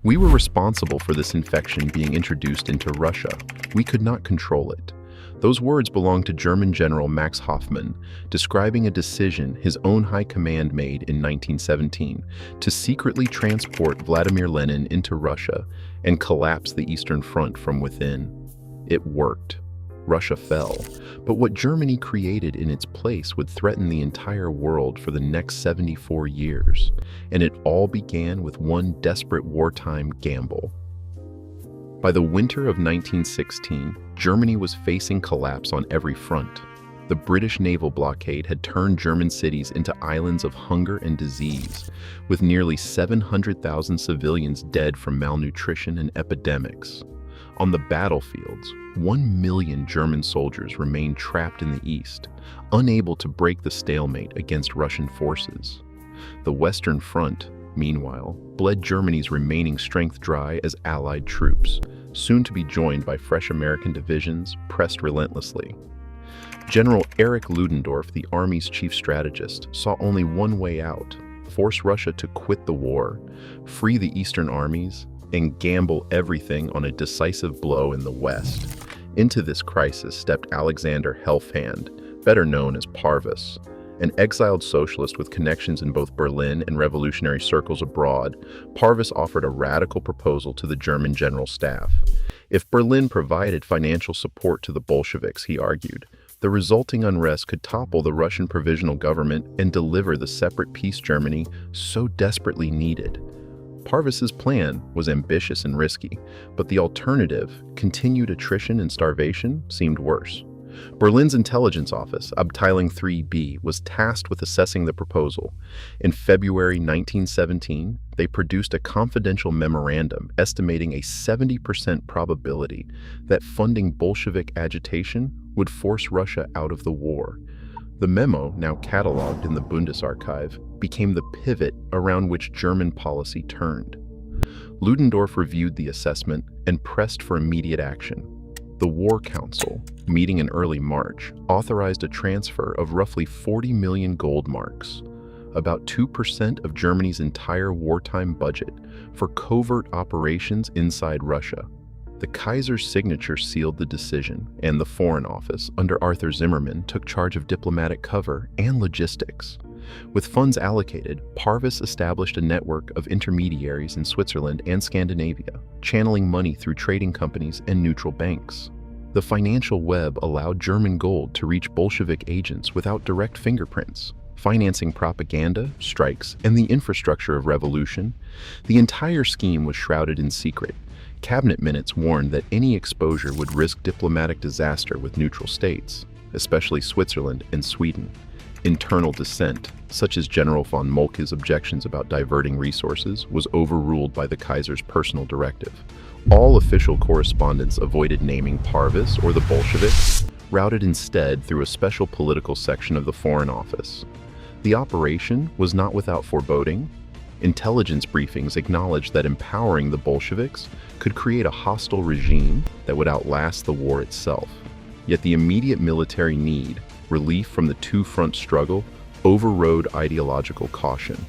We were responsible for this infection being introduced into Russia. We could not control it. Those words belong to German General Max Hoffman, describing a decision his own high command made in 1917 to secretly transport Vladimir Lenin into Russia and collapse the Eastern Front from within. It worked. Russia fell, but what Germany created in its place would threaten the entire world for the next 74 years, and it all began with one desperate wartime gamble. By the winter of 1916, Germany was facing collapse on every front. The British naval blockade had turned German cities into islands of hunger and disease, with nearly 700,000 civilians dead from malnutrition and epidemics. On the battlefields, 1 million German soldiers remained trapped in the east, unable to break the stalemate against Russian forces. The Western Front, meanwhile, bled Germany's remaining strength dry as Allied troops, soon to be joined by fresh American divisions, pressed relentlessly. General Erich Ludendorff, the Army's chief strategist, saw only one way out: force Russia to quit the war, free the Eastern armies, and gamble everything on a decisive blow in the West. Into this crisis stepped Alexander Helfand, better known as Parvus. An exiled socialist with connections in both Berlin and revolutionary circles abroad, Parvus offered a radical proposal to the German General Staff. If Berlin provided financial support to the Bolsheviks, he argued, the resulting unrest could topple the Russian provisional government and deliver the separate peace Germany so desperately needed. Parvus's plan was ambitious and risky, but the alternative, continued attrition and starvation, seemed worse. Berlin's intelligence office, Abteilung 3B, was tasked with assessing the proposal. In February 1917, they produced a confidential memorandum estimating a 70% probability that funding Bolshevik agitation would force Russia out of the war. The memo, now catalogued in the Bundesarchive, became the pivot around which German policy turned. Ludendorff reviewed the assessment and pressed for immediate action. The War Council, meeting in early March, authorized a transfer of roughly 40 million gold marks, about 2% of Germany's entire wartime budget, for covert operations inside Russia. The Kaiser's signature sealed the decision, and the Foreign Office, under Arthur Zimmerman, took charge of diplomatic cover and logistics. With funds allocated, Parvus established a network of intermediaries in Switzerland and Scandinavia, channeling money through trading companies and neutral banks. The financial web allowed German gold to reach Bolshevik agents without direct fingerprints, financing propaganda, strikes, and the infrastructure of revolution. The entire scheme was shrouded in secret. Cabinet minutes warned that any exposure would risk diplomatic disaster with neutral states, especially Switzerland and Sweden. Internal dissent, such as General von Moltke's objections about diverting resources, was overruled by the Kaiser's personal directive. All official correspondence avoided naming Parvus or the Bolsheviks, routed instead through a special political section of the Foreign Office. The operation was not without foreboding. Intelligence briefings acknowledged that empowering the Bolsheviks could create a hostile regime that would outlast the war itself. Yet the immediate military need, relief from the two-front struggle, overrode ideological caution.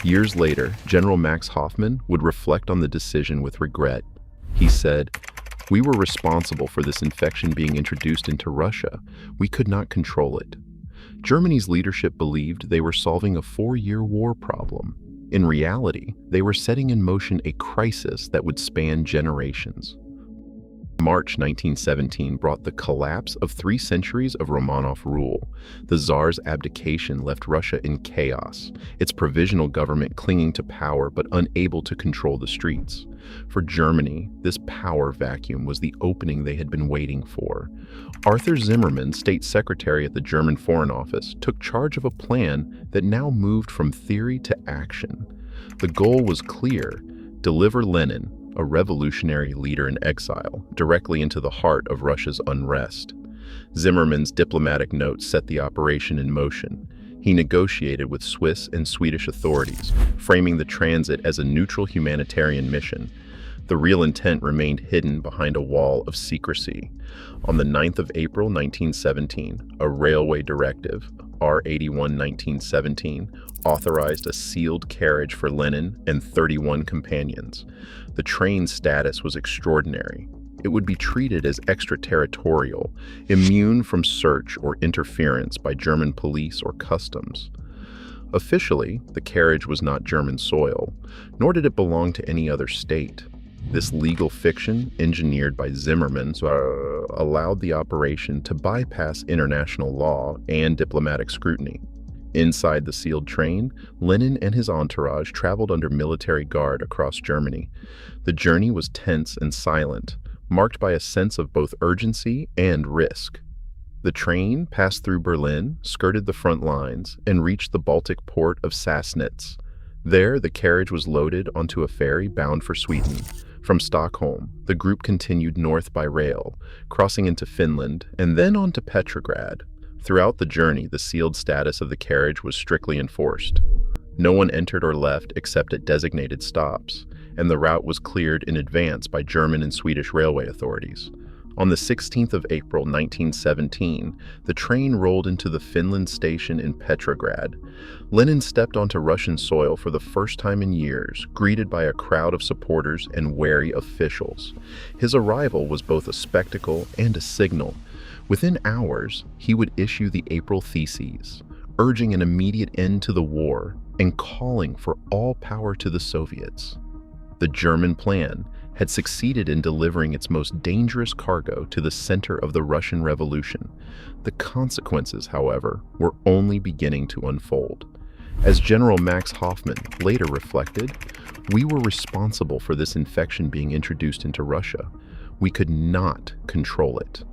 Years later, General Max Hoffman would reflect on the decision with regret. He said, "We were responsible for this infection being introduced into Russia. We could not control it." Germany's leadership believed they were solving a 4-year war problem. In reality, they were setting in motion a crisis that would span generations. March 1917 brought the collapse of 3 centuries of Romanov rule. The Tsar's abdication left Russia in chaos, its provisional government clinging to power but unable to control the streets. For Germany, this power vacuum was the opening they had been waiting for. Arthur Zimmerman, state secretary at the German Foreign Office, took charge of a plan that now moved from theory to action. The goal was clear: deliver Lenin, a revolutionary leader in exile, directly into the heart of Russia's unrest. Zimmerman's diplomatic notes set the operation in motion. He negotiated with Swiss and Swedish authorities, framing the transit as a neutral humanitarian mission. The real intent remained hidden behind a wall of secrecy. On the 9th of April 1917, a railway directive, R-81-1917, authorized a sealed carriage for Lenin and 31 companions. The train's status was extraordinary. It would be treated as extraterritorial, immune from search or interference by German police or customs. Officially, the carriage was not German soil, nor did it belong to any other state. This legal fiction, engineered by Zimmerman, allowed the operation to bypass international law and diplomatic scrutiny. Inside the sealed train, Lenin and his entourage traveled under military guard across Germany. The journey was tense and silent, marked by a sense of both urgency and risk. The train passed through Berlin, skirted the front lines, and reached the Baltic port of Sassnitz. There, the carriage was loaded onto a ferry bound for Sweden. From Stockholm, the group continued north by rail, crossing into Finland, and then on to Petrograd. Throughout the journey, the sealed status of the carriage was strictly enforced. No one entered or left except at designated stops, and the route was cleared in advance by German and Swedish railway authorities. On the 16th of April 1917, the train rolled into the Finland station in Petrograd. Lenin stepped onto Russian soil for the first time in years, greeted by a crowd of supporters and wary officials. His arrival was both a spectacle and a signal. Within hours, he would issue the April Theses, urging an immediate end to the war and calling for all power to the Soviets. The German plan had succeeded in delivering its most dangerous cargo to the center of the Russian Revolution. The consequences, however, were only beginning to unfold. As General Max Hoffman later reflected, "We were responsible for this infection being introduced into Russia. We could not control it."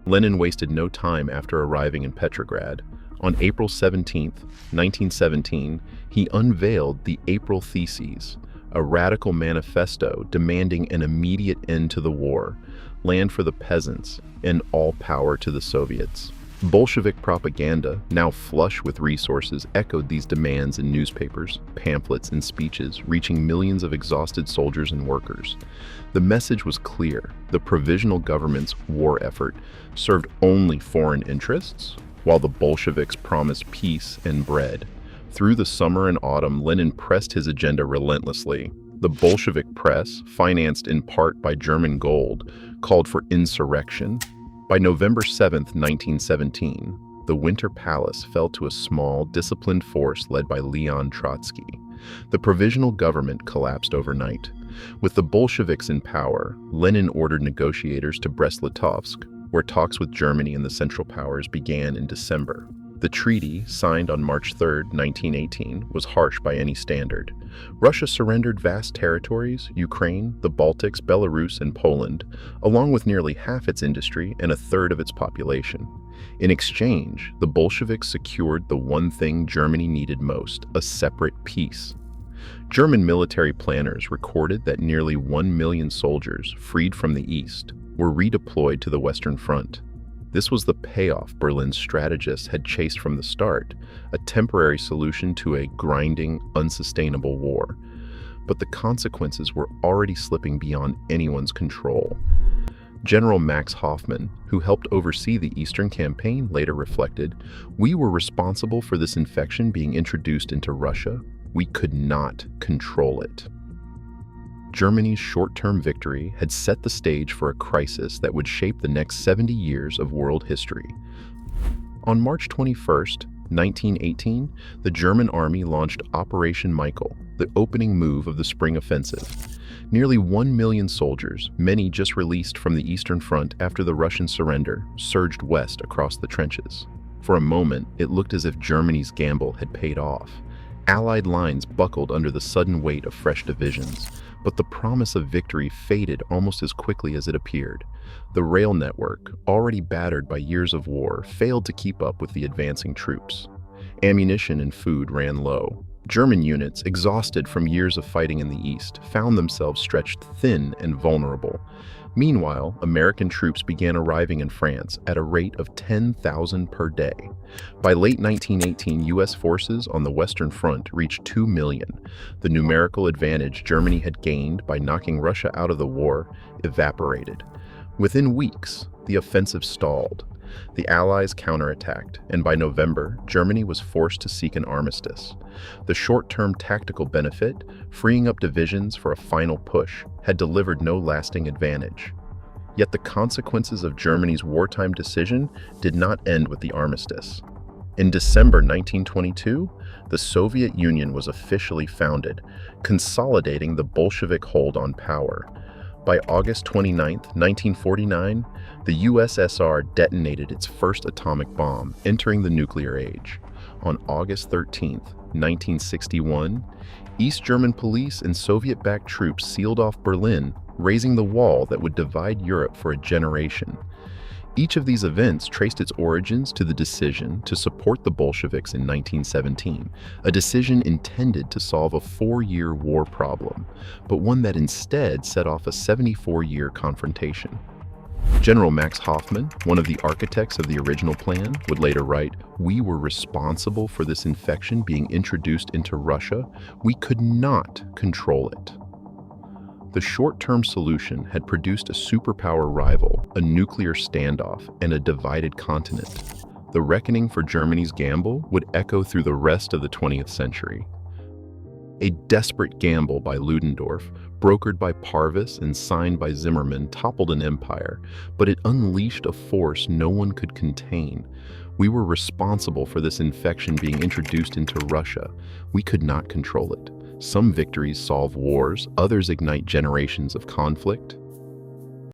Lenin wasted no time after arriving in Petrograd. On April 17, 1917, he unveiled the April Theses, a radical manifesto demanding an immediate end to the war, land for the peasants, and all power to the Soviets. Bolshevik propaganda, now flush with resources, echoed these demands in newspapers, pamphlets, and speeches, reaching millions of exhausted soldiers and workers. The message was clear: the provisional government's war effort served only foreign interests, while the Bolsheviks promised peace and bread. Through the summer and autumn, Lenin pressed his agenda relentlessly. The Bolshevik press, financed in part by German gold, called for insurrection. By November 7, 1917, the Winter Palace fell to a small, disciplined force led by Leon Trotsky. The provisional government collapsed overnight. With the Bolsheviks in power, Lenin ordered negotiators to Brest-Litovsk, where talks with Germany and the Central Powers began in December. The treaty, signed on March 3, 1918, was harsh by any standard. Russia surrendered vast territories: Ukraine, the Baltics, Belarus, and Poland, along with nearly half its industry and a third of its population. In exchange, the Bolsheviks secured the one thing Germany needed most: a separate peace. German military planners recorded that nearly 1 million soldiers, freed from the east, were redeployed to the Western Front. This was the payoff Berlin's strategists had chased from the start, a temporary solution to a grinding, unsustainable war. But the consequences were already slipping beyond anyone's control. General Max Hoffman, who helped oversee the Eastern Campaign, later reflected, "We were responsible for this infection being introduced into Russia. We could not control it." Germany's short-term victory had set the stage for a crisis that would shape the next 70 years of world history. On March 21, 1918, the German army launched Operation Michael, the opening move of the Spring Offensive. Nearly 1 million soldiers, many just released from the Eastern Front after the Russian surrender, surged west across the trenches. For a moment, it looked as if Germany's gamble had paid off. Allied lines buckled under the sudden weight of fresh divisions, but the promise of victory faded almost as quickly as it appeared. The rail network, already battered by years of war, failed to keep up with the advancing troops. Ammunition and food ran low. German units, exhausted from years of fighting in the east, found themselves stretched thin and vulnerable. Meanwhile, American troops began arriving in France at a rate of 10,000 per day. By late 1918, U.S. forces on the Western Front reached 2 million. The numerical advantage Germany had gained by knocking Russia out of the war evaporated. Within weeks, the offensive stalled. The Allies counterattacked, and by November, Germany was forced to seek an armistice. The short-term tactical benefit, freeing up divisions for a final push, had delivered no lasting advantage. Yet the consequences of Germany's wartime decision did not end with the armistice. In December 1922, the Soviet Union was officially founded, consolidating the Bolshevik hold on power. By August 29, 1949, the USSR detonated its first atomic bomb, entering the nuclear age. On August 13, 1961, East German police and Soviet-backed troops sealed off Berlin, raising the wall that would divide Europe for a generation. Each of these events traced its origins to the decision to support the Bolsheviks in 1917, a decision intended to solve a 4-year war problem, but one that instead set off a 74-year confrontation. General Max Hoffman, one of the architects of the original plan, would later write, "We were responsible for this infection being introduced into Russia. We could not control it." The short-term solution had produced a superpower rival, a nuclear standoff, and a divided continent. The reckoning for Germany's gamble would echo through the rest of the 20th century. A desperate gamble by Ludendorff, brokered by Parvus and signed by Zimmerman, toppled an empire, but it unleashed a force no one could contain. We were responsible for this infection being introduced into Russia. We could not control it. Some victories solve wars, others ignite generations of conflict.